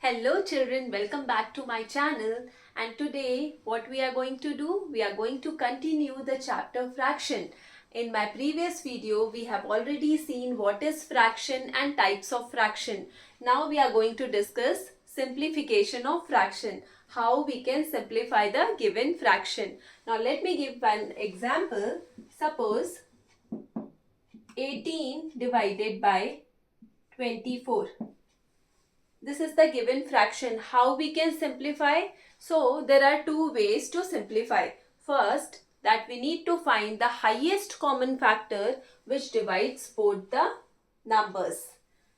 Hello children, welcome back to my channel, and today what we are going to do, we are going to continue the chapter fraction. In my previous video we have already seen what is fraction and types of fraction. Now we are going to discuss simplification of fraction, how we can simplify the given fraction. Now let me give one example. Suppose 18 divided by 24. This is the given fraction. How we can simplify? So there are two ways to simplify. First, that we need to find the highest common factor which divides both the numbers.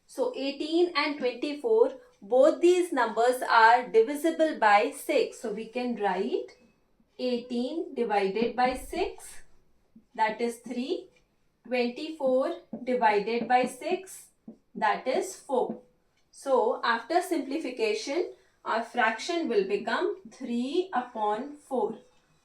So 18 and 24, both these numbers are divisible by 6. So we can write 18 divided by 6, that is 3. 24 divided by 6, that is 4. So after simplification, our fraction will become 3 upon 4.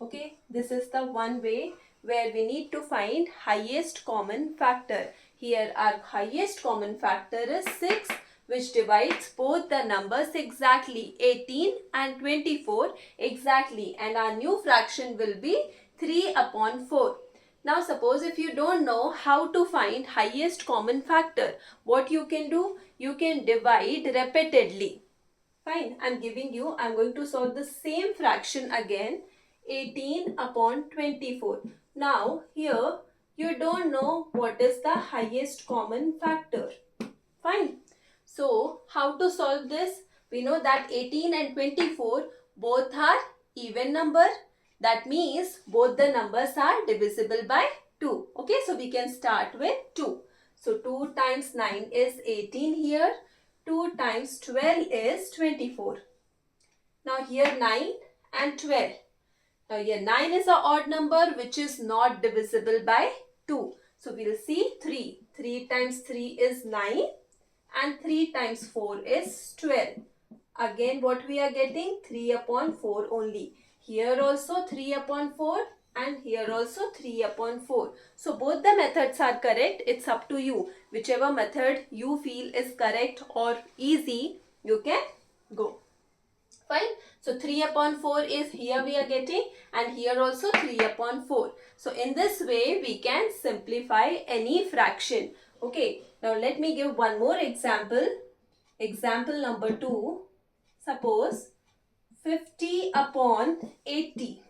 Okay, this is the one way where we need to find highest common factor. Here our highest common factor is 6, which divides both the numbers exactly, 18 and 24 exactly, and our new fraction will be 3 upon 4. Now suppose if you don't know how to find highest common factor, what you can do? You can divide repeatedly. Fine, I'm going to solve the same fraction again, 18 upon 24. Now here you don't know what is the highest common factor. Fine. So how to solve this? We know that 18 and 24 both are even number. That means both the numbers are divisible by 2. Okay, so we can start with 2. So 2 times 9 is 18 here. 2 times 12 is 24. Now here 9 and 12. Now here 9 is an odd number which is not divisible by 2. So we will see 3. 3 times 3 is 9 and 3 times 4 is 12. Again what we are getting? 3 upon 4 only. Here also 3 upon 4 and here also 3 upon 4. So both the methods are correct. It's up to you. Whichever method you feel is correct or easy, you can go. Fine. So 3 upon 4 is here we are getting, and here also 3 upon 4. So in this way we can simplify any fraction. Okay. Now let me give one more example. Example number 2. Suppose 50 upon 80.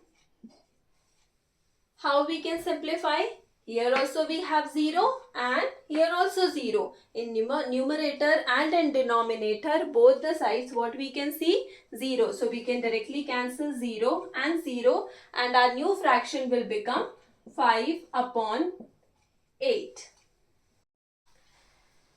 How we can simplify? Here also we have 0 and here also 0. In numerator and in denominator, both the sides what we can see? 0. So we can directly cancel 0 and 0, and our new fraction will become 5 upon 8.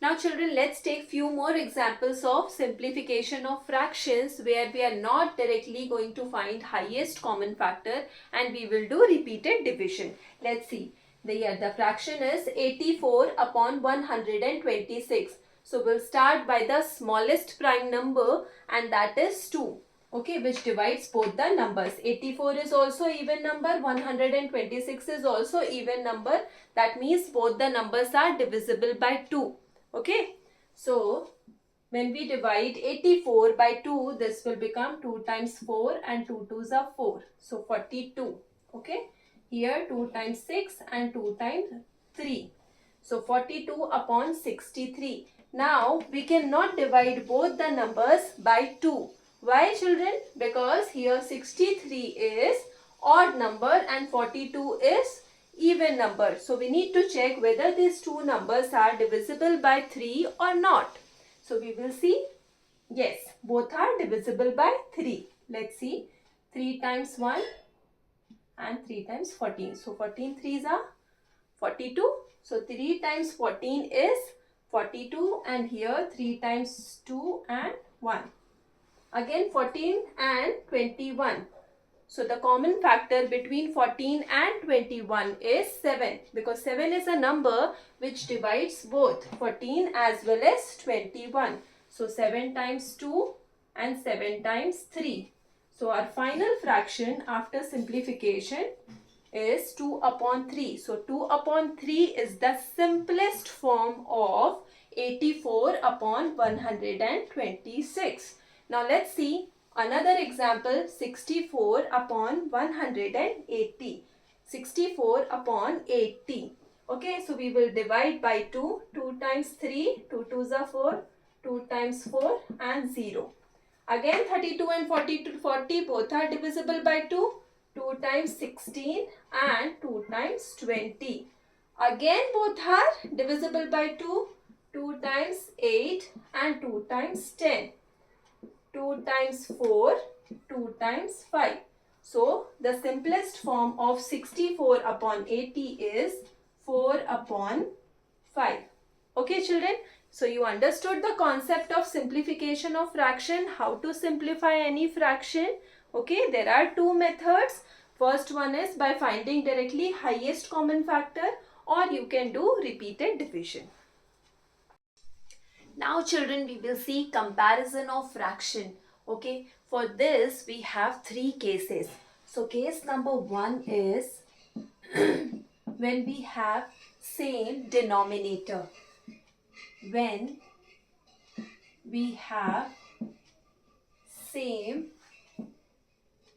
Now children, let's take few more examples of simplification of fractions where we are not directly going to find highest common factor and we will do repeated division. Let's see. The fraction is 84 upon 126. So we'll start by the smallest prime number, and that is 2. Okay, which divides both the numbers. 84 is also even number, 126 is also even number. That means both the numbers are divisible by 2. Okay, so when we divide 84 by 2, this will become 2 times 4 and 2 2s are 4. So 42. Okay, here 2 times 6 and 2 times 3. So 42 upon 63. Now we cannot divide both the numbers by 2. Why children? Because here 63 is odd number and 42 is even number. So we need to check whether these two numbers are divisible by 3 or not. So we will see, yes, both are divisible by 3. Let's see, 3 times 1 and 3 times 14. So 14 3s are 42. So 3 times 14 is 42, and here 3 times 2 and 1. Again 14 and 21. So the common factor between 14 and 21 is 7, because 7 is a number which divides both 14 as well as 21. So 7 times 2 and 7 times 3. So our final fraction after simplification is 2 upon 3. So 2 upon 3 is the simplest form of 84 upon 126. Now let's see another example, 64 upon 180. 64 upon 80. Okay, so we will divide by 2. 2 times 3, 2 2s are 4, 2 times 4 and 0. Again 32 and 40 both are divisible by 2. 2 times 16 and 2 times 20. Again both are divisible by 2. 2 times 8 and 2 times 10. 2 times 4, 2 times 5. So, the simplest form of 64 upon 80 is 4 upon 5. Okay children, so you understood the concept of simplification of fraction, how to simplify any fraction. Okay, there are two methods. First one is by finding directly highest common factor, or you can do repeated division. Now children, we will see comparison of fraction. Okay, for this we have three cases. So case number 1 is when we have same denominator. When we have same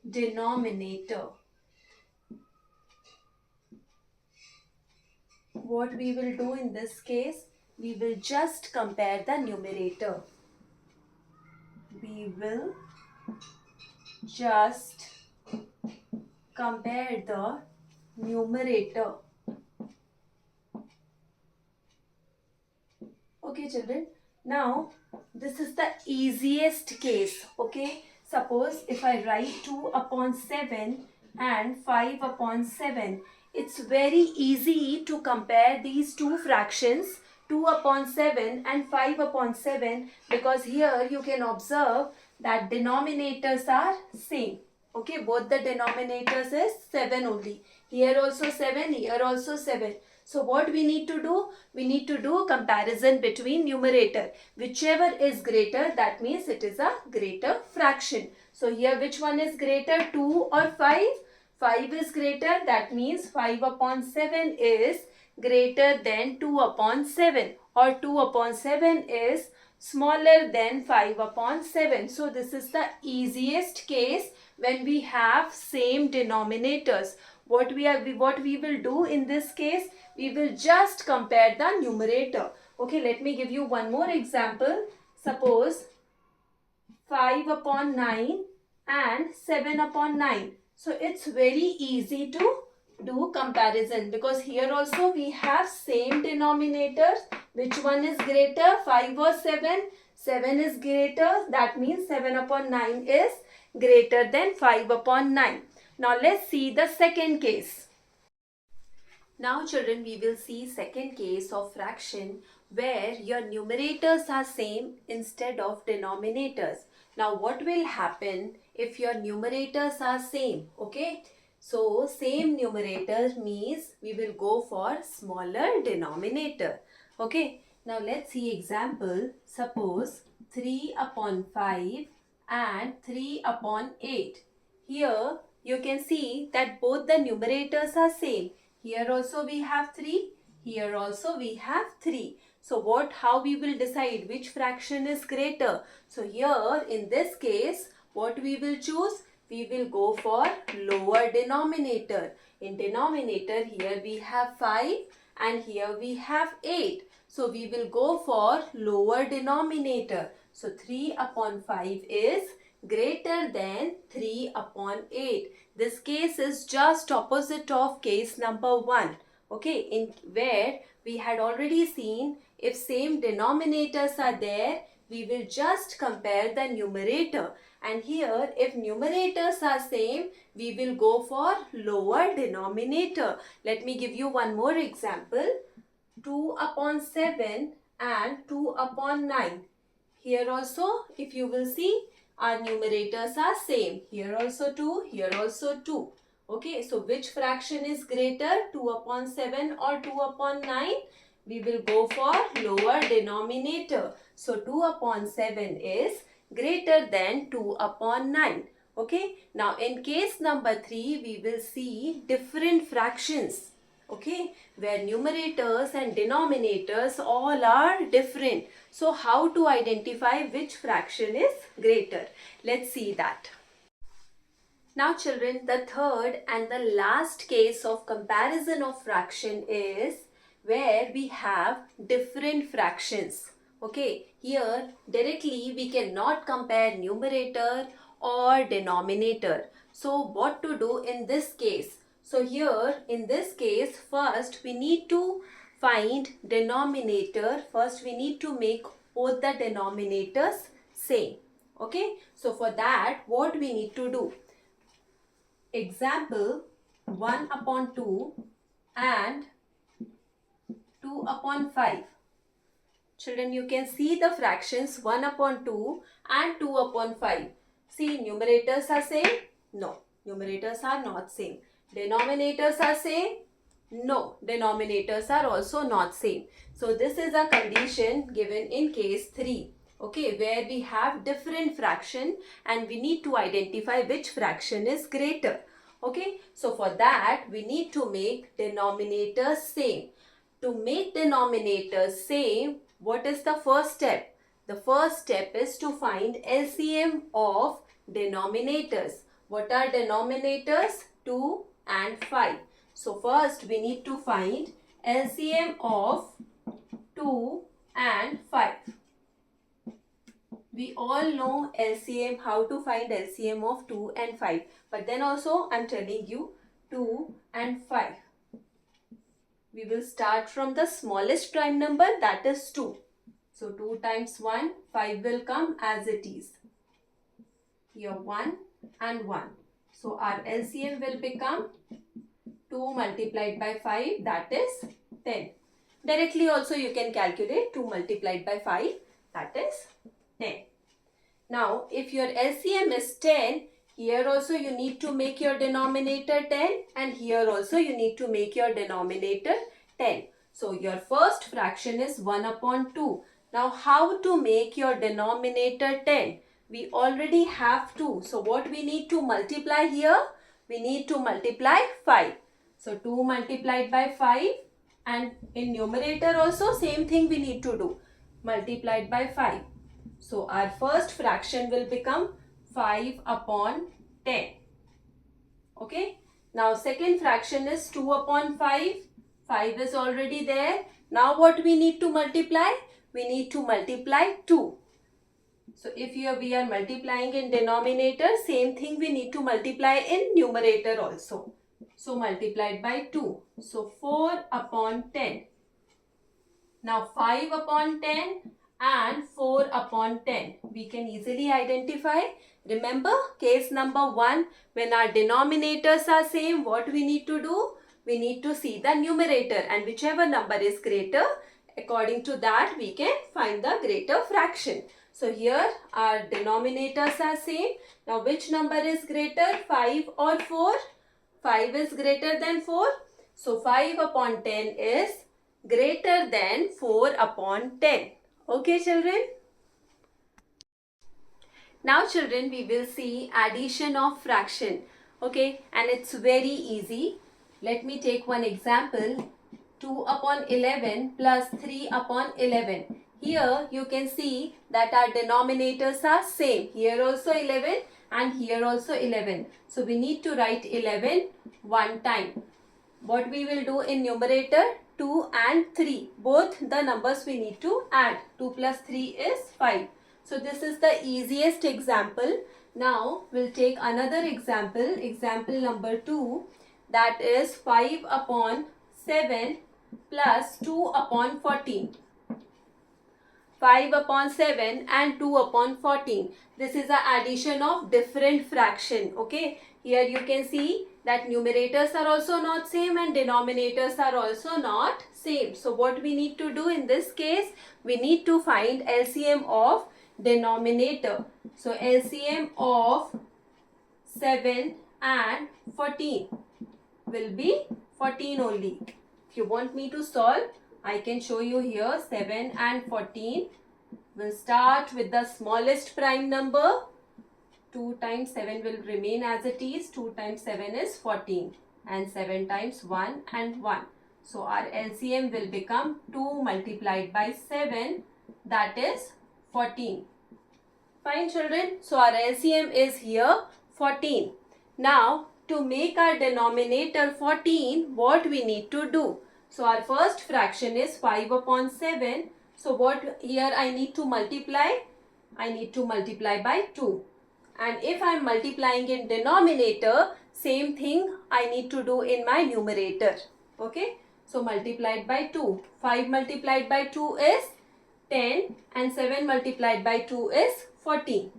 denominator, what we will do in this case, we will just compare the numerator. We will just compare the numerator. Okay children, now this is the easiest case. Okay, suppose if I write 2 upon 7 and 5 upon 7, it's very easy to compare these two fractions, 2 upon 7 and 5 upon 7, because here you can observe that denominators are same. Okay, both the denominators is 7 only. Here also 7, here also 7. So what we need to do? We need to do comparison between numerator. Whichever is greater, that means it is a greater fraction. So here which one is greater, 2 or 5? 5 is greater, that means 5 upon 7 is greater than 2 upon 7, or 2 upon 7 is smaller than 5 upon 7. So this is the easiest case when we have same denominators. What we will do in this case, we will just compare the numerator. Okay, let me give you one more example. Suppose 5 upon 9 and 7 upon 9. So it's very easy to do comparison, because here also we have same denominators. Which one is greater, 5 or 7? 7 is greater, that means 7 upon 9 is greater than 5 upon 9. Now let's see the second case. Now children, we will see second case of fraction where your numerators are same instead of denominators. Now what will happen if your numerators are same? Okay, so same numerator means we will go for smaller denominator. Okay, now let's see example. Suppose 3 upon 5 and 3 upon 8. Here you can see that both the numerators are same. Here also we have 3. Here also we have 3. So how we will decide which fraction is greater? So here in this case, what we will choose? We will go for lower denominator. In denominator, here we have 5 and here we have 8. So we will go for lower denominator. So 3 upon 5 is greater than 3 upon 8. This case is just opposite of case number 1. Okay, in where we had already seen if same denominators are there, we will just compare the numerator. And here if numerators are same, we will go for lower denominator. Let me give you one more example. 2 upon 7 and 2 upon 9. Here also if you will see, our numerators are same. Here also 2, here also 2. Okay, so which fraction is greater, 2 upon 7 or 2 upon 9? We will go for lower denominator. So 2 upon 7 is greater than 2 upon 9. Okay, now in case number 3, we will see different fractions. okay, where numerators and denominators all are different. So how to identify which fraction is greater? Let's see that. Now children, the third and the last case of comparison of fraction is where we have different fractions. Okay, here directly we cannot compare numerator or denominator. So what to do in this case? So here in this case, first we need to find denominator. First we need to make both the denominators same. Okay, so for that what we need to do? Example 1 upon 2 and 2 upon 5. Children, you can see the fractions 1 upon 2 and 2 upon 5. See, numerators are same? No, numerators are not same. Denominators are same? No, denominators are also not same. So this is a condition given in case 3. Okay, where we have different fraction and we need to identify which fraction is greater. Okay, so for that we need to make denominators same. To make denominators same, what is the first step? The first step is to find LCM of denominators. What are denominators? 2 and 5. So first we need to find LCM of 2 and 5. We all know LCM, how to find LCM of 2 and 5. But then also I am telling you 2 and 5. We will start from the smallest prime number, that is 2. So 2 times 1, 5 will come as it is. Here 1 and 1. So our LCM will become 2 multiplied by 5, that is 10. Directly also you can calculate 2 multiplied by 5, that is 10. Now if your LCM is 10, here also you need to make your denominator 10 and here also you need to make your denominator 10. So your first fraction is 1 upon 2. Now how to make your denominator 10? We already have 2. So what we need to multiply here? We need to multiply 5. So 2 multiplied by 5 and in numerator also same thing we need to do. Multiplied by 5. So our first fraction will become 5 upon 10. Okay. Now second fraction is 2 upon 5. 5 is already there. Now what we need to multiply? We need to multiply 2. So if here we are multiplying in denominator, same thing we need to multiply in numerator also. So multiplied by 2. So 4 upon 10. Now 5 upon 10 and 4 upon 10. We can easily identify. Remember case number 1, when our denominators are same, what we need to do? We need to see the numerator and whichever number is greater, according to that we can find the greater fraction. So here our denominators are same. Now which number is greater, 5 or 4? 5 is greater than 4. So 5 upon 10 is greater than 4 upon 10. Okay children? Now children, we will see addition of fraction. Okay, and it's very easy. Let me take one example. 2 upon 11 plus 3 upon 11. Here you can see that our denominators are same. Here also 11 and here also 11. So we need to write 11 one time. What we will do in numerator? 2 and 3. Both the numbers we need to add. 2 plus 3 is 5. So this is the easiest example. Now we'll take another example. Example number 2. That is 5 upon 7 plus 2 upon 14. 5 upon 7 and 2 upon 14. This is the addition of different fraction. Okay. Here you can see that numerators are also not same and denominators are also not same. So what we need to do in this case? We need to find LCM of denominator. So LCM of 7 and 14 will be 14 only. If you want me to solve, I can show you here 7 and 14. We'll start with the smallest prime number. 2 times 7 will remain as it is. 2 times 7 is 14 and 7 times 1 and 1. So our LCM will become 2 multiplied by 7, that is 14. Fine children, so our LCM is here 14. Now to make our denominator 14, what we need to do? So our first fraction is 5 upon 7. So what here I need to multiply? I need to multiply by 2. And if I am multiplying in denominator, same thing I need to do in my numerator. Okay. So multiplied by 2. 5 multiplied by 2 is 10 and 7 multiplied by 2 is 14.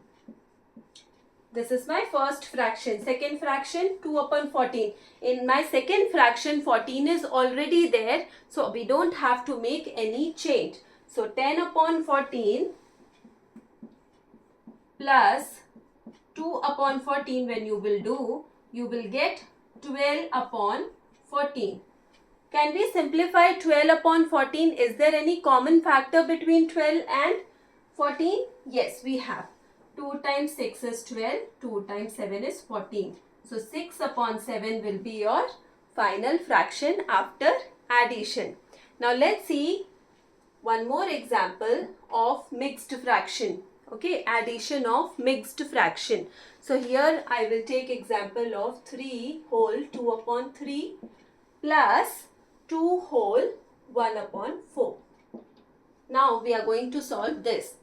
This is my first fraction. Second fraction 2 upon 14. In my second fraction 14 is already there. So we don't have to make any change. So 10 upon 14 plus 2 upon 14 when you will do, you will get 12 upon 14. Can we simplify 12 upon 14? Is there any common factor between 12 and 14? Yes, we have. 2 times 6 is 12, 2 times 7 is 14. So 6 upon 7 will be your final fraction after addition. Now let's see one more example of mixed fraction. Okay, addition of mixed fraction. So here I will take example of 3 whole 2 upon 3 plus 2 whole 1 upon 4. Now we are going to solve this.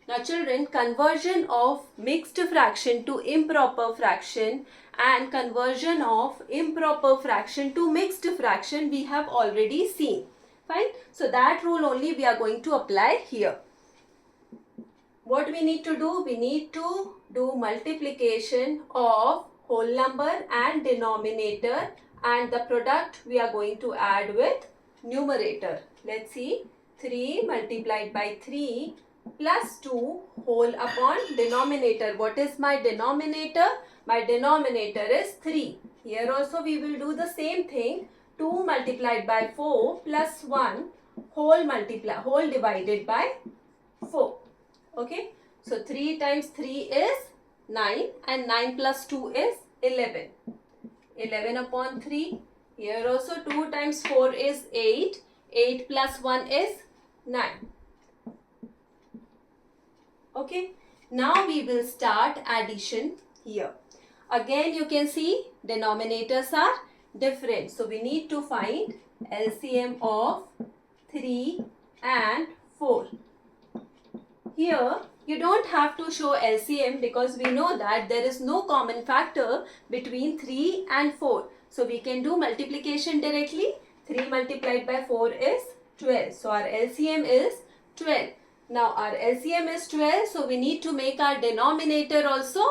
Now children, conversion of mixed fraction to improper fraction and conversion of improper fraction to mixed fraction we have already seen. Fine. So that rule only we are going to apply here. What we need to do? We need to do multiplication of whole number and denominator, and the product we are going to add with numerator. Let's see. 3 multiplied by 3 plus 2 whole upon denominator. What is my denominator? My denominator is 3. Here also we will do the same thing. 2 multiplied by 4 plus 1 whole divided by 4. Okay. So 3 times 3 is 9 and 9 plus 2 is 11. 11 upon 3. Here also 2 times 4 is 8. 8 plus 1 is 9. Okay. Now we will start addition here. Again you can see denominators are different. So we need to find LCM of 3 and 4. Here you don't have to show LCM because we know that there is no common factor between 3 and 4. So we can do multiplication directly. 3 multiplied by 4 is 12. So our LCM is 12. Now our LCM is 12. So we need to make our denominator also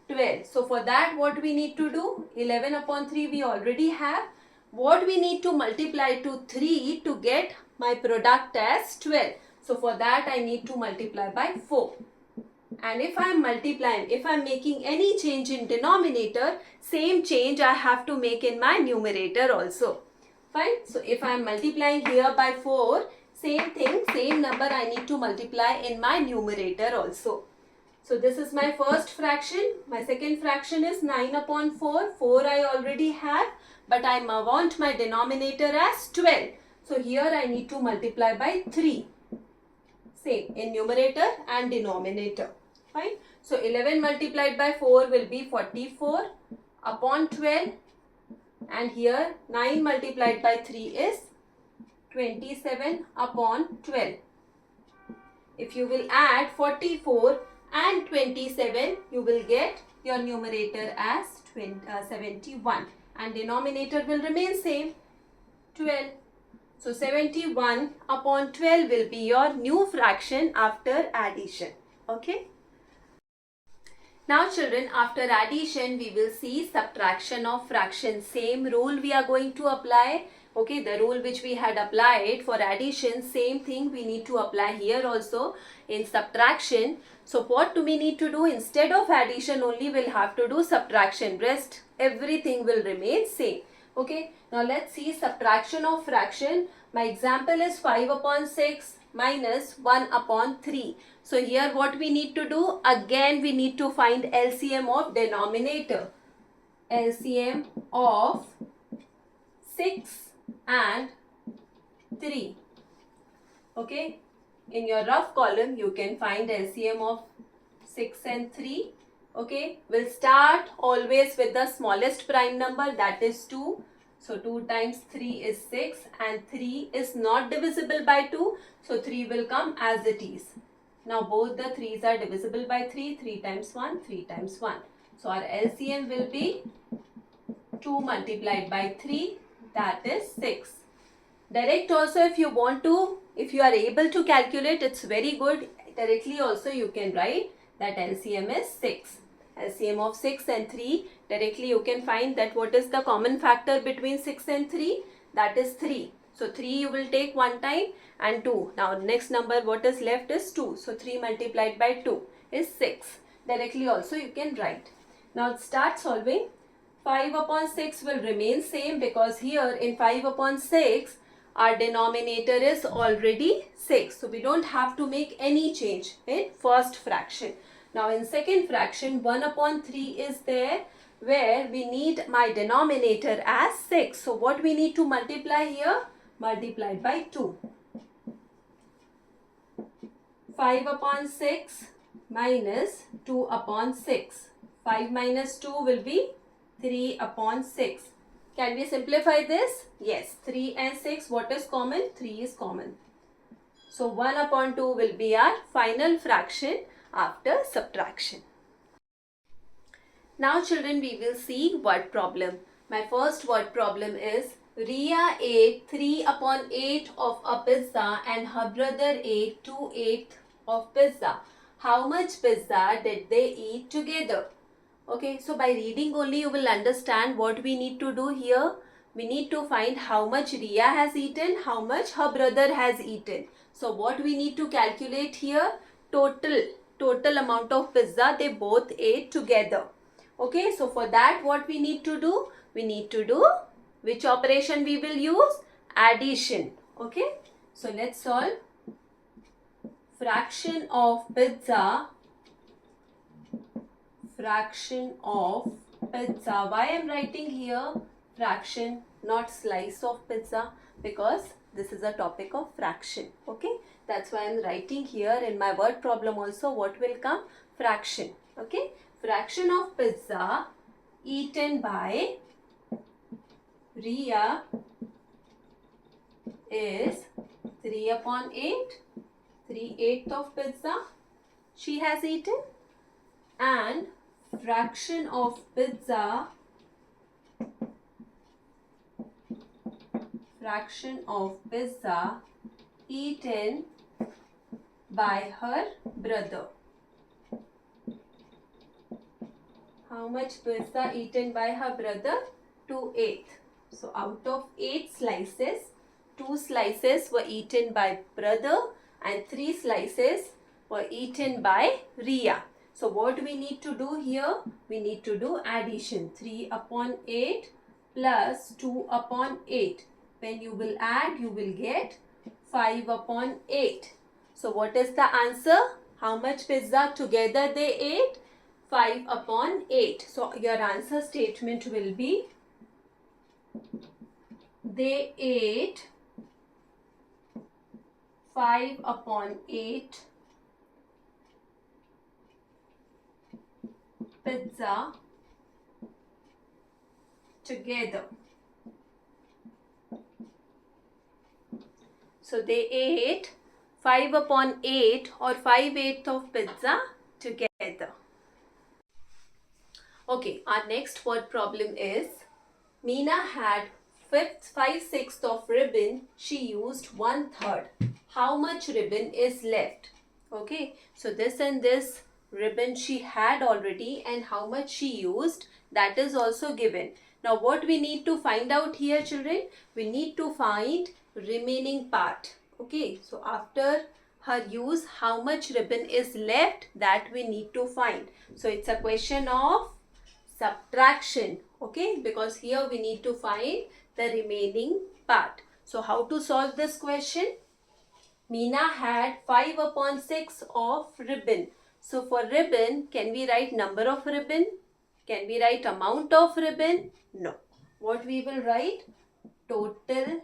12. So for that what we need to do? 11 upon 3 we already have. What we need to multiply to 3 to get my product as 12. So for that I need to multiply by 4. And if I am multiplying, if I am making any change in denominator, same change I have to make in my numerator also. Fine. So if I am multiplying here by 4, same thing, same number I need to multiply in my numerator also. So this is my first fraction. My second fraction is 9 upon 4. 4 I already have, but I want my denominator as 12. So here I need to multiply by 3. Same in numerator and denominator. Fine. So 11 multiplied by 4 will be 44 upon 12. And here 9 multiplied by 3 is 27 upon 12. If you will add 44 and 27, you will get your numerator as 71. And denominator will remain same, 12. So 71 upon 12 will be your new fraction after addition. Okay. Now children, after addition we will see subtraction of fractions. Same rule we are going to apply. Okay, the rule which we had applied for addition, same thing we need to apply here also in subtraction. So what do we need to do? Instead of addition only we'll have to do subtraction. Rest everything will remain same. Okay, now let's see subtraction of fraction. My example is 5 upon 6 minus 1 upon 3. So here what we need to do? Again we need to find LCM of denominator. LCM of 6 and 3. Okay, in your rough column you can find LCM of 6 and 3. Okay, we'll start always with the smallest prime number, that is 2. So 2 times 3 is 6 and 3 is not divisible by 2. So 3 will come as it is. Now both the 3's are divisible by 3. 3 times 1, 3 times 1. So our LCM will be 2 multiplied by 3, that is 6. Direct also, if you want to, if you are able to calculate, it's very good. Directly also you can write that LCM is 6. LCM of 6 and 3, directly you can find that what is the common factor between 6 and 3? That is 3. So 3 you will take one time and 2. Now next number what is left is 2. So 3 multiplied by 2 is 6. Directly also you can write. Now start solving. 5 upon 6 will remain same because here in 5 upon 6 our denominator is already 6. So we don't have to make any change in first fraction. Now in second fraction 1 upon 3 is there where we need my denominator as 6. So what we need to multiply here? Multiplied by 2. 5 upon 6 minus 2 upon 6. 5 minus 2 will be 3 upon 6. Can we simplify this? Yes. 3 and 6, what is common? 3 is common. So 1 upon 2 will be our final fraction after subtraction. Now children, we will see word problem. My first word problem is Riya ate 3 upon 8 of a pizza and her brother ate 2/8 of pizza. How much pizza did they eat together? Okay, so by reading only you will understand what we need to do here. We need to find how much Riya has eaten, how much her brother has eaten. So what we need to calculate here? Total amount of pizza they both ate together. Okay, so for that what we need to do? We need to do which operation we will use? Addition. Okay, so let's solve. Fraction of pizza. Fraction of pizza. Why I am writing here fraction, not slice of pizza? Because this is a topic of fraction. Okay, that's why I am writing here in my word problem also what will come? Fraction. Okay, fraction of pizza eaten by Riya is 3 upon 8. 3/8 of pizza she has eaten, and fraction of pizza eaten by her brother. How much pizza eaten by her brother? 2/8. So out of 8 slices, 2 slices were eaten by brother and 3 slices were eaten by Riya. So what we need to do here? We need to do addition. 3 upon 8 plus 2 upon 8. When you will add, you will get 5 upon 8. So what is the answer? How much pizza together they ate? 5 upon 8. So your answer statement will be they ate 5 upon 8 pizza together. So they ate 5 upon 8 or 5/8 of pizza together. Okay, our next word problem is Meena had 5/6 of ribbon. She used 1/3. How much ribbon is left? Okay, so this and this ribbon she had already, and how much she used, that is also given. Now what we need to find out here, children? We need to find remaining part. Okay, so after her use, how much ribbon is left, that we need to find. So it's a question of subtraction. Okay, because here we need to find the remaining part. So how to solve this question? Meena had 5 upon 6 of ribbon. So for ribbon, can we write number of ribbon? Can we write amount of ribbon? No. What we will write? Total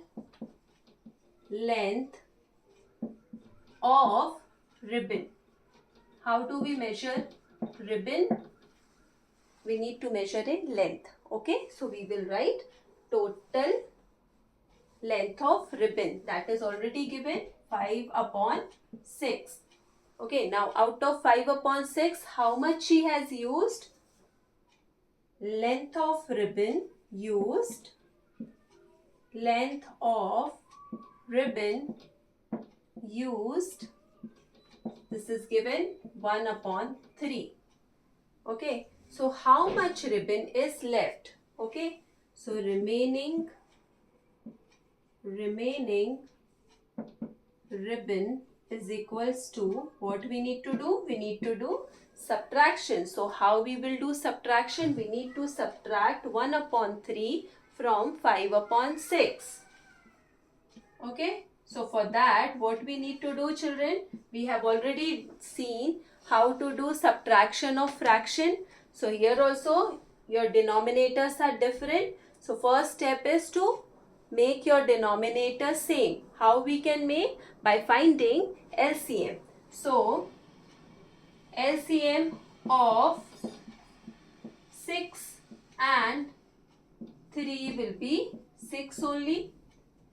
length of ribbon. How do we measure ribbon? We need to measure in length. Okay, so we will write total length of ribbon. That is already given 5 upon 6. Okay, now out of 5 upon 6, how much she has used? Length of ribbon used. Length of ribbon used. This is given 1 upon 3. Okay, so how much ribbon is left? Okay, so remaining ribbon is equals to, what we need to do? We need to do subtraction. So how we will do subtraction? We need to subtract 1 upon 3 from 5 upon 6. Okay, so for that, what we need to do, children? We have already seen how to do subtraction of fraction. So here also your denominators are different. So first step is to make your denominator same. How we can make? By finding LCM. So LCM of 6 and 3 will be 6 only.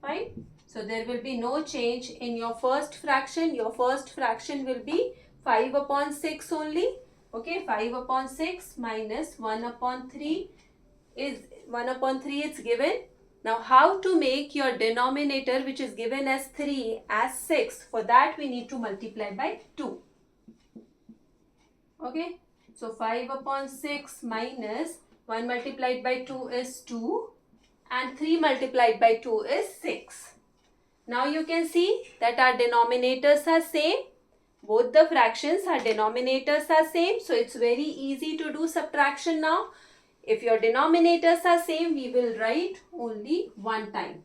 Fine. So there will be no change in your first fraction. Your first fraction will be 5 upon 6 only. Okay, 5 upon 6 minus 1 upon 3 is 1 upon 3 is given. Now how to make your denominator, which is given as 3, as 6? For that we need to multiply by 2. Okay, so 5 upon 6 minus 1 multiplied by 2 is 2 and 3 multiplied by 2 is 6. Now you can see that our denominators are same. Both the fractions, our denominators are same. So it's very easy to do subtraction now. If your denominators are same, we will write only one time.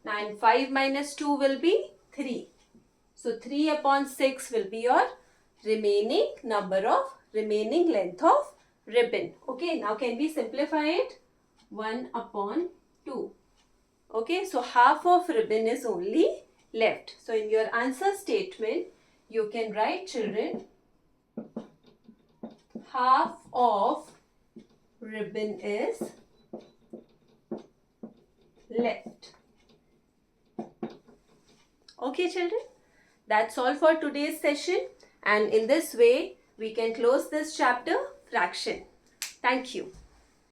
Now 5 minus 2 will be 3. So 3 upon 6 will be your remaining length of ribbon. Okay, now can we simplify it? 1 upon 2. Okay, so half of ribbon is only left. So in your answer statement, you can write, children, half of ribbon is left. Okay, children, that's all for today's session. And in this way, we can close this chapter, fraction. Thank you.